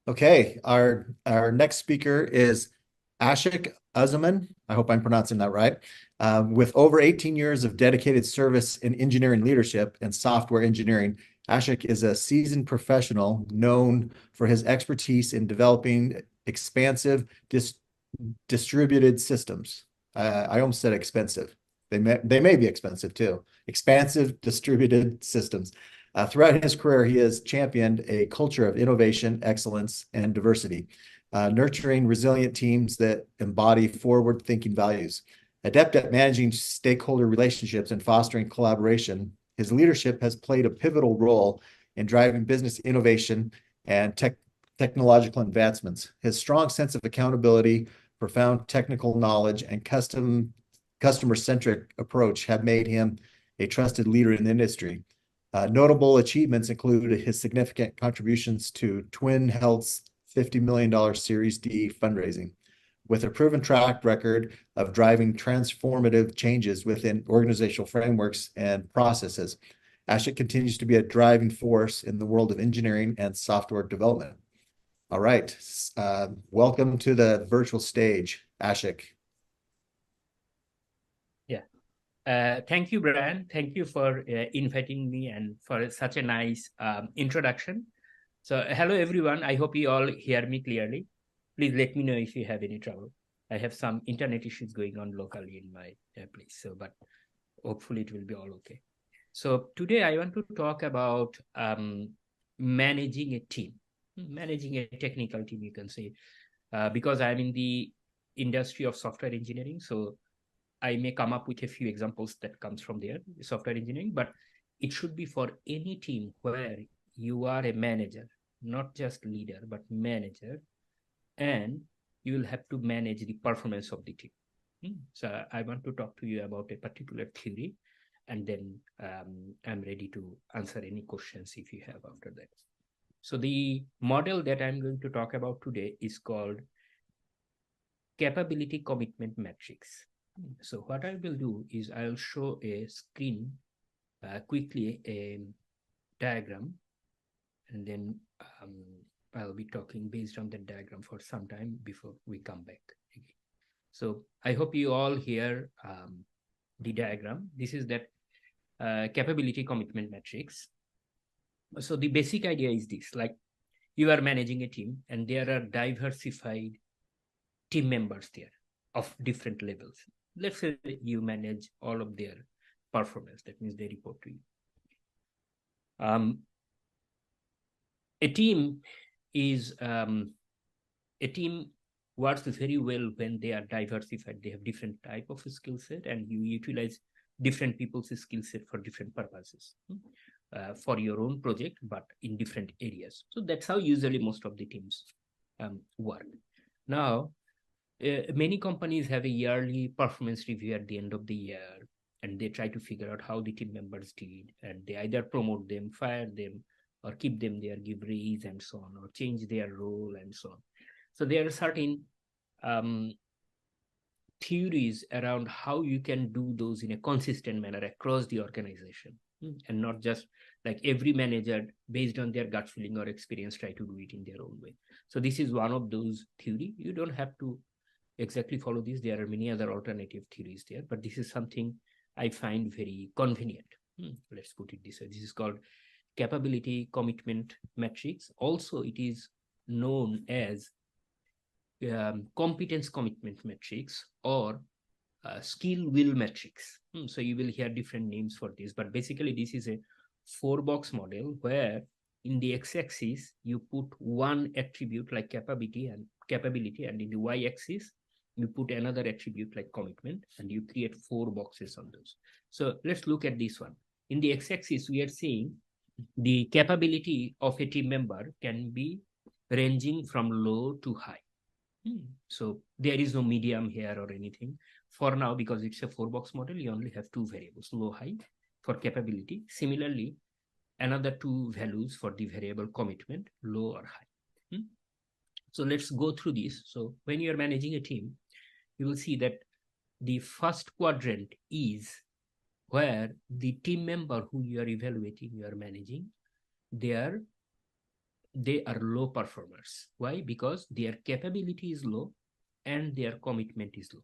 Okay, our next speaker is Ashik Uzzaman. I hope I'm pronouncing that right. With over 18 years of dedicated service in engineering leadership and software engineering, Ashik is a seasoned professional known for his expertise in developing expansive distributed systems. I almost said expensive. They may be expensive too. Expansive distributed systems. Throughout his career, he has championed a culture of innovation, excellence, and diversity, nurturing resilient teams that embody forward-thinking values. Adept at managing stakeholder relationships and fostering collaboration, his leadership has played a pivotal role in driving business innovation and technological advancements. His strong sense of accountability, profound technical knowledge, and customer-centric approach have made him a trusted leader in the industry. Notable achievements include his significant contributions to Twin Health's $50 million Series D fundraising. With a proven track record of driving transformative changes within organizational frameworks and processes, Ashik continues to be a driving force in the world of engineering and software development. All right. Welcome to the virtual stage, Ashik. Yeah. Thank you, Brian. Thank you for inviting me and for such a nice introduction. So hello, everyone. I hope you all hear me clearly. Please let me know if you have any trouble. I have some internet issues going on locally in my place, but hopefully it will be all okay. So today I want to talk about managing a team, managing a technical team, you can say, because I'm in the industry of software engineering. So I may come up with a few examples that comes from there, software engineering, but it should be for any team where you are a manager, not just leader, but manager, and you will have to manage the performance of the team. So I want to talk to you about a particular theory, and then I'm ready to answer any questions if you have after that. So the model that I'm going to talk about today is called capability commitment matrix. So what I will do is I'll show a screen quickly, a diagram, and then I'll be talking based on the diagram for some time before we come back again. So I hope you all hear the diagram. This is that capability commitment matrix. So the basic idea is this, like you are managing a team and there are diversified team members there of different levels. Let's say you manage all of their performance. That means they report to you. A team works very well when they are diversified. They have different type of skill set, and you utilize different people's skill set for different purposes for your own project, but in different areas. So that's how usually most of the teams work. Now, many companies have a yearly performance review at the end of the year, and they try to figure out how the team members did, and they either promote them, fire them, or keep them there, give raise and so on, or change their role and so on. So there are certain theories around how you can do those in a consistent manner across the organization, and not just like every manager based on their gut feeling or experience try to do it in their own way. So this is one of those theory. You don't have to exactly follow this. There are many other alternative theories there, but this is something I find very convenient. Let's put it this way. This is called capability commitment matrix. Also, it is known as competence commitment matrix or skill will matrix. So you will hear different names for this, but basically this is a 4-box model where in the x-axis you put one attribute like capability, and in the y-axis you put another attribute like commitment, and you create 4 boxes on those. So let's look at this one. In the x-axis, we are saying the capability of a team member can be ranging from low to high. So there is no medium here or anything. For now, because it's a 4-box model, you only have 2 variables, low, high for capability. Similarly, another 2 values for the variable commitment, low or high. So let's go through this. So when you're managing a team, you will see that the first quadrant is where the team member who you are evaluating, you are managing, their they are low performers. Why? Because their capability is low and their commitment is low.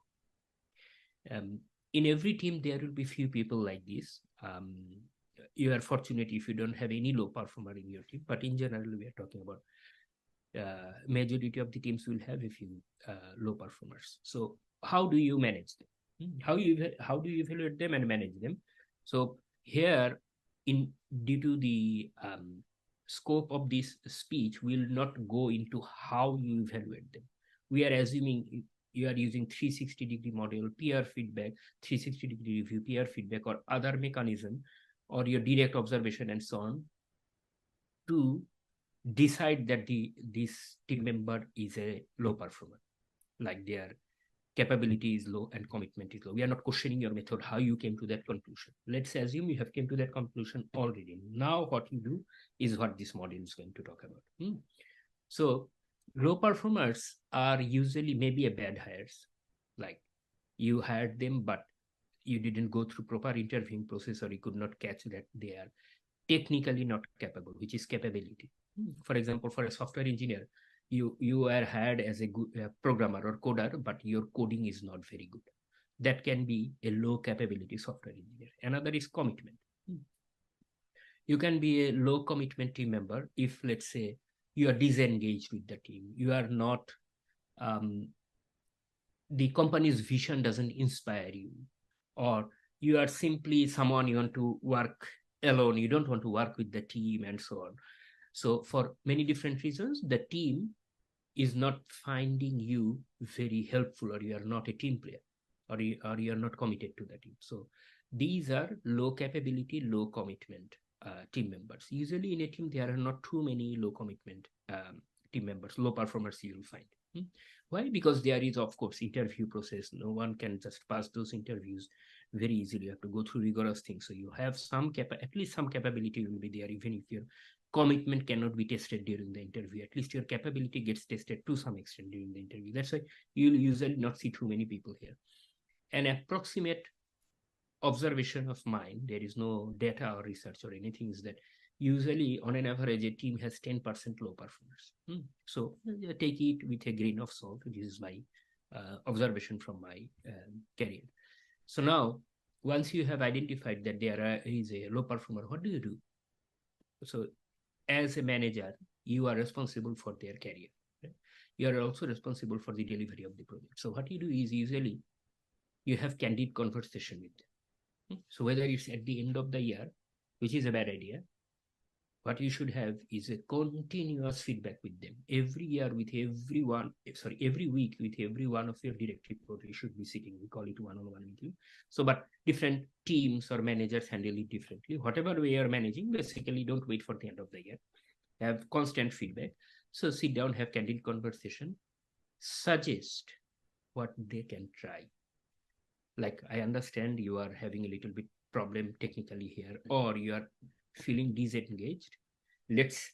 In every team, there will be few people like this. You are fortunate if you don't have any low performer in your team, but in general, we are talking about majority of the teams will have a few low performers. So how do you manage them? How do you evaluate them and manage them? So here, due to the scope of this speech, will not go into how you evaluate them. We are assuming you are using 360-degree model, peer feedback, 360-degree review, peer feedback, or other mechanism, or your direct observation and so on, to decide that this team member is a low performer, like their capability is low and commitment is low. We are not questioning your method, how you came to that conclusion. Let's assume you have came to that conclusion already. Now what you do is what this module is going to talk about. So low performers are usually maybe a bad hires, like you hired them, but you didn't go through proper interviewing process, or you could not catch that they are technically not capable, which is capability. For example, for a software engineer, you are hired as a good programmer or coder, but your coding is not very good. That can be a low capability software engineer. Another is commitment. You can be a low commitment team member if, let's say, you are disengaged with the team. You are not, the company's vision doesn't inspire you, or you are simply someone you want to work alone. You don't want to work with the team and so on. So for many different reasons, the team is not finding you very helpful, or you are not a team player, or you are not committed to the team. So these are low capability, low commitment team members. Usually in a team, there are not too many low commitment team members, low performers you will find. Why? Because there is, of course, interview process. No one can just pass those interviews very easily. You have to go through rigorous things. So you have at least some capability will be there, even if your commitment cannot be tested during the interview. At least your capability gets tested to some extent during the interview. That's why you'll usually not see too many people here. An approximate observation of mine, there is no data or research or anything, is that usually on an average, a team has 10% low performers. So take it with a grain of salt. This is my observation from my career. So now, once you have identified that there is a low performer, what do you do? So as a manager, you are responsible for their career. Right? You are also responsible for the delivery of the project. So what you do is usually you have candid conversation with them. So whether it's at the end of the year, which is a bad idea, what you should have is a continuous feedback with them. Every year with everyone, every week with every one of your direct report, you should be sitting. We call it one-on-one meeting. So, but different teams or managers handle it differently. Whatever way you're managing, basically don't wait for the end of the year. Have constant feedback. So sit down, have candid conversation, suggest what they can try. Like, I understand you are having a little bit problem technically here, or you are feeling disengaged. Let's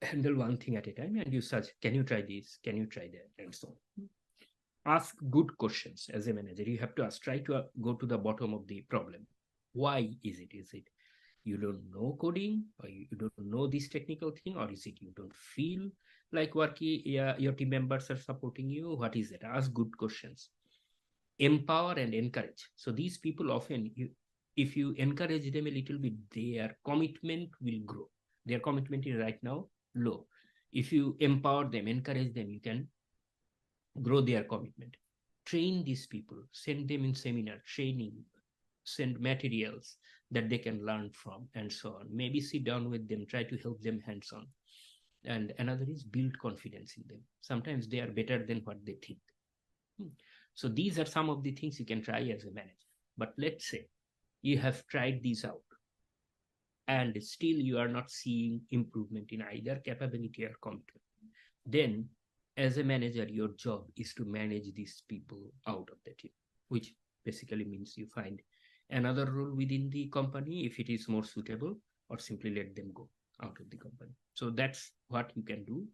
handle one thing at a time, and you suggest, can you try this? Can you try that? And so on. Ask good questions as a manager. You have to try to go to the bottom of the problem. Why is it? Is it you don't know coding, or you don't know this technical thing, or is it you don't feel like working, your team members are supporting you? What is it? Ask good questions. Empower and encourage. So these people often, if you encourage them a little bit, their commitment will grow. Their commitment is right now low. If you empower them, encourage them, you can grow their commitment. Train these people, send them in seminar, training, send materials that they can learn from, and so on. Maybe sit down with them, try to help them hands-on. And another is build confidence in them. Sometimes they are better than what they think. So these are some of the things you can try as a manager. But let's say you have tried these out and still you are not seeing improvement in either capability or commitment. Then as a manager, your job is to manage these people out of the team, which basically means you find another role within the company if it is more suitable, or simply let them go out of the company. So that's what you can do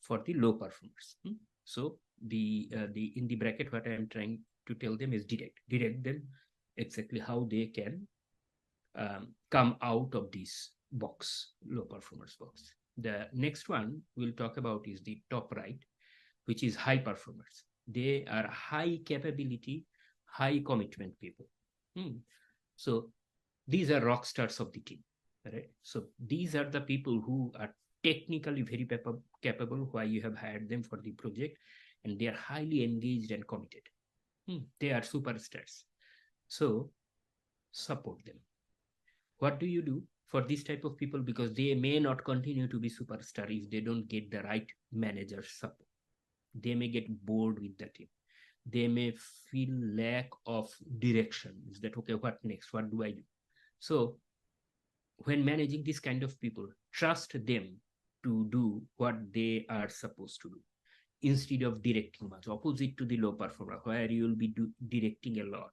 for the low performers. So the in the bracket, what I am trying to tell them is direct them exactly how they can come out of this box, low performance box. The next one we'll talk about is the top right, which is high performers. They are high capability, high commitment people. So these are rock stars of the team, right? So these are the people who are technically very capable, why you have hired them for the project, and they are highly engaged and committed. They are superstars. So support them. What do you do for this type of people? Because they may not continue to be superstar if they don't get the right manager support. They may get bored with the team. They may feel lack of direction. Is that okay? What next? What do I do? So when managing this kind of people, trust them to do what they are supposed to do instead of directing much, opposite to the low performer, where you will be directing a lot.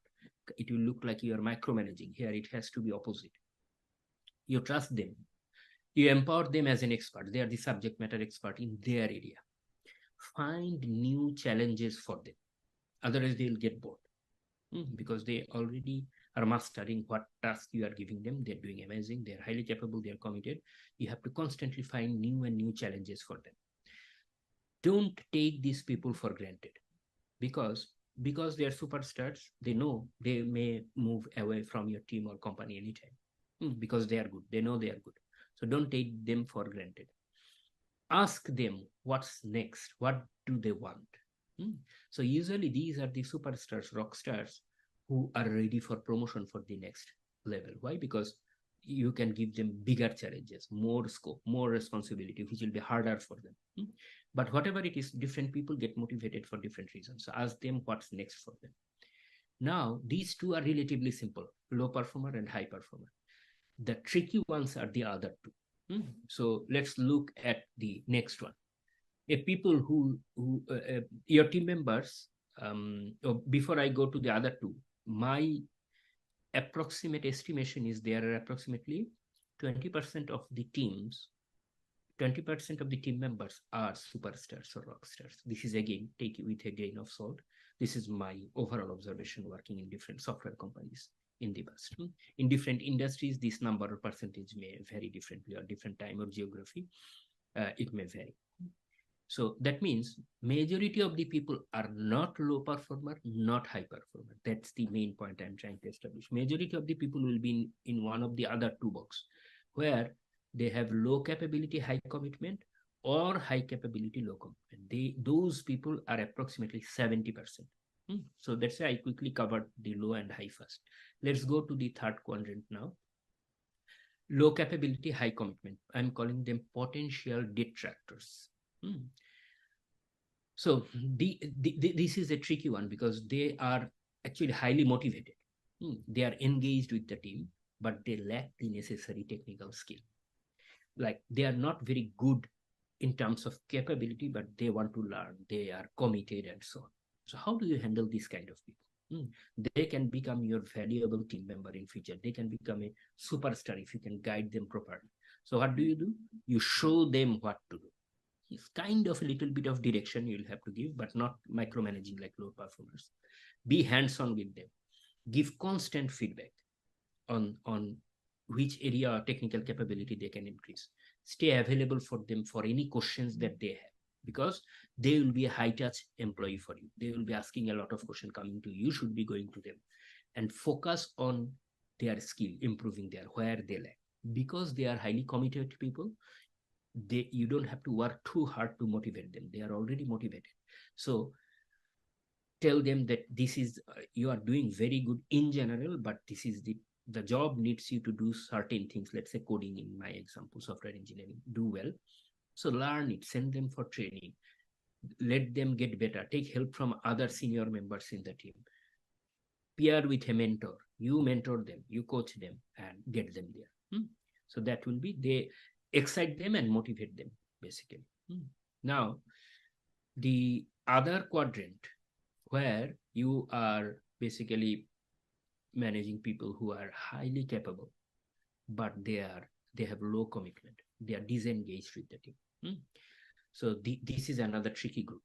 It will look like you are micromanaging. Here it has to be opposite. You trust them. You empower them as an expert. They are the subject matter expert in their area. Find new challenges for them. Otherwise, they'll get bored because they already are mastering what task you are giving them. They're doing amazing. They're highly capable. They're committed. You have to constantly find new and new challenges for them. Don't take these people for granted because they are superstars. They know they may move away from your team or company anytime because they are good. They know they are good. So don't take them for granted. Ask them what's next. What do they want? So usually these are the superstars, rock stars who are ready for promotion for the next level. Why? Because you can give them bigger challenges, more scope, more responsibility, which will be harder for them. But whatever it is, different people get motivated for different reasons. So ask them what's next for them. Now, these two are relatively simple, low performer and high performer. The tricky ones are the other two. So let's look at the next one. If people who your team members, before I go to the other two, my approximate estimation is there are approximately 20% of the teams, 20% of the team members are superstars or rock stars. This is again, take it with a grain of salt. This is my overall observation working in different software companies in the past. In different industries, this number or percentage may vary differently or different time or geography. It may vary. So that means majority of the people are not low performer, not high performer. That's the main point I'm trying to establish. Majority of the people will be in one of the other two boxes, where they have low capability, high commitment, or high capability, low commitment. Those people are approximately 70%. So that's why I quickly covered the low and high first. Let's go to the third quadrant now. Low capability, high commitment. I'm calling them potential detractors. So this is a tricky one because they are actually highly motivated. They are engaged with the team, but they lack the necessary technical skill. Like they are not very good in terms of capability, but they want to learn. They are committed and so on. So how do you handle this kind of people? They can become your valuable team member in future. They can become a superstar if you can guide them properly. So what do? You show them what to do. It's kind of a little bit of direction you'll have to give, but not micromanaging like low performers. Be hands-on with them. Give constant feedback on which area or technical capability they can increase. Stay available for them for any questions that they have, because they will be a high-touch employee for you. They will be asking a lot of questions coming to you. You should be going to them and focus on their skill, improving where they lack. Because they are highly committed people, you don't have to work too hard to motivate them. They are already motivated. So tell them that this is you are doing very good in general, but this is the job needs you to do certain things. Let's say coding in my example, software engineering, do well. So learn it, send them for training, let them get better, take help from other senior members in the team, pair with a mentor, you mentor them, you coach them and get them there. So that will be, they excite them and motivate them basically. Now the other quadrant, where you are basically managing people who are highly capable, but they have low commitment, they are disengaged with the team. So this is another tricky group,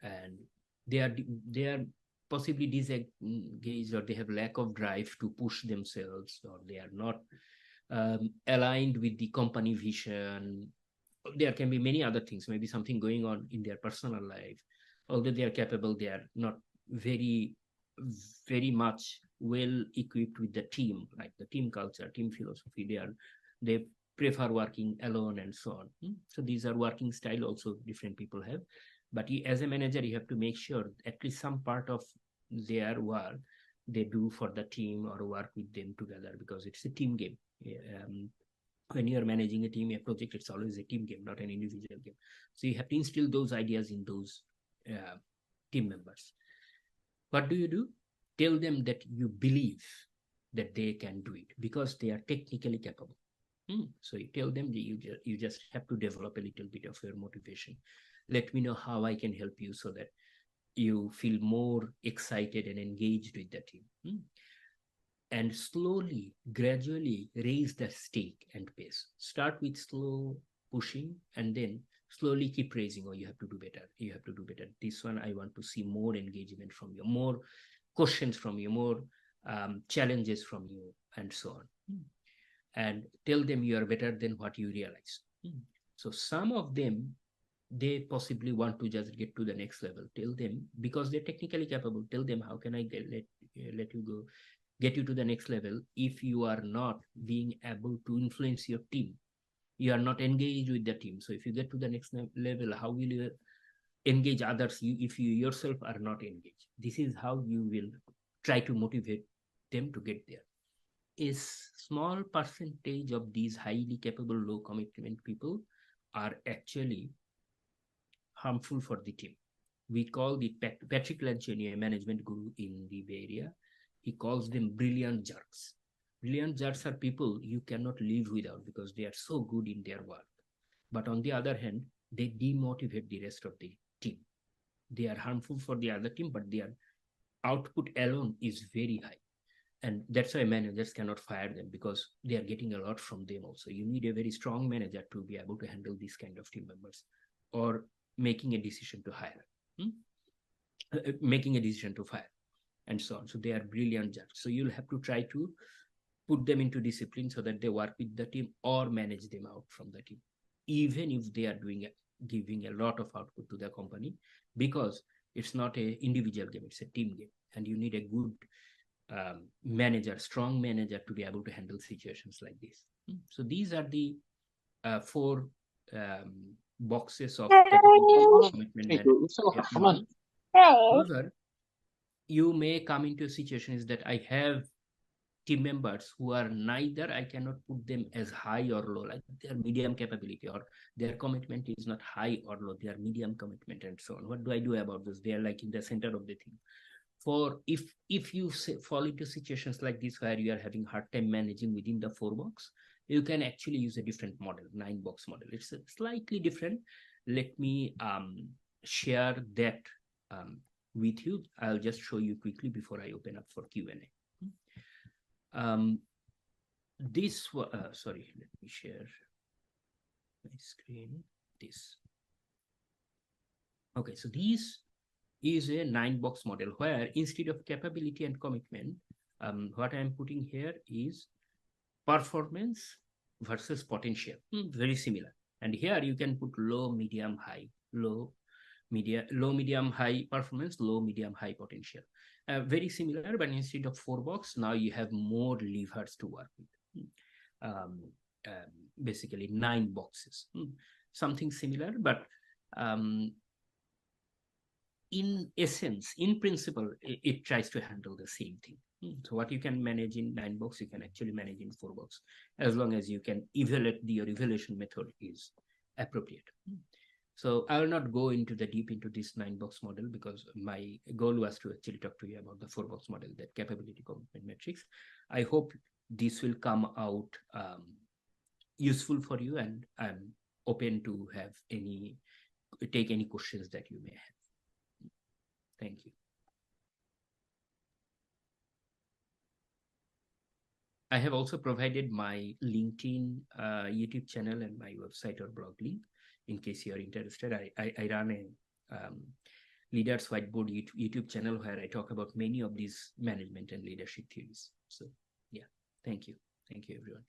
and they are possibly disengaged, or they have lack of drive to push themselves, or they are not aligned with the company vision, there can be many other things, maybe something going on in their personal life. Although they are capable, they are not very much well equipped with the team, like the team culture, team philosophy. They prefer working alone and so on. So these are working style also different people have. But as a manager, you have to make sure at least some part of their work they do for the team or work with them together, because it's a team game. When you're managing a team, a project, it's always a team game, not an individual game. So you have to instill those ideas in those team members. What do? Tell them that you believe that they can do it because they are technically capable. So you tell them that you just have to develop a little bit of your motivation. Let me know how I can help you so that you feel more excited and engaged with the team. And slowly, gradually raise the stake and pace. Start with slow pushing and then slowly keep raising. Oh, you have to do better. You have to do better. This one, I want to see more engagement from you, more questions from you, more challenges from you, and so on. And tell them you are better than what you realize. So some of them, they possibly want to just get to the next level. Tell them, because they're technically capable, tell them, how can I let you go, get you to the next level if you are not being able to influence your team? You are not engaged with the team. So if you get to the next level, how will you engage others if you yourself are not engaged? This is how you will try to motivate them to get there. A small percentage of these highly capable, low commitment people are actually harmful for the team. We call the Patrick Lencioni, a management guru in the Bay Area, he calls them brilliant jerks. Brilliant jerks are people you cannot live without because they are so good in their work. But on the other hand, they demotivate the rest of the team. They are harmful for the other team, but their output alone is very high. And that's why managers cannot fire them, because they are getting a lot from them also. You need a very strong manager to be able to handle these kind of team members, or making a decision to hire, making a decision to fire, and so on. So they are brilliant jerks. So you'll have to try to put them into discipline so that they work with the team or manage them out from the team, even if they are giving a lot of output to the company, because it's not an individual game, it's a team game. And you need a good manager, strong manager, to be able to handle situations like this. So these are the 4 boxes of commitment management. However, you may come into a situation is that I have team members who are neither, I cannot put them as high or low, like their medium capability, or their commitment is not high or low, they are medium commitment, and so on. What do I do about this? They are like in the center of the thing. For if you fall into situations like this where you are having hard time managing within the 4 box, you can actually use a different model, 9 box model. It's slightly different. Let me share that with you. I'll just show you quickly before I open up for Q&A. Sorry, let me share my screen. Okay, so this is a 9 box model where instead of capability and commitment, what I'm putting here is performance versus potential. Very similar. And here you can put low, medium, high, low, medium, high performance, low, medium, high potential. Very similar, but instead of 4 box, now you have more levers to work with. Basically 9 boxes. Something similar, but in essence, in principle, it tries to handle the same thing. So what you can manage in 9 box, you can actually manage in 4 box, as long as you can evaluate your evaluation method is appropriate. So I will not go into the deep into this 9 box model, because my goal was to actually talk to you about the 4 box model, that capability commitment matrix. I hope this will come out useful for you, and I'm open to take any questions that you may have. Thank you. I have also provided my LinkedIn, YouTube channel, and my website or blog link in case you are interested. I run a Leaders Whiteboard YouTube channel where I talk about many of these management and leadership theories. So yeah, thank you. Thank you, everyone.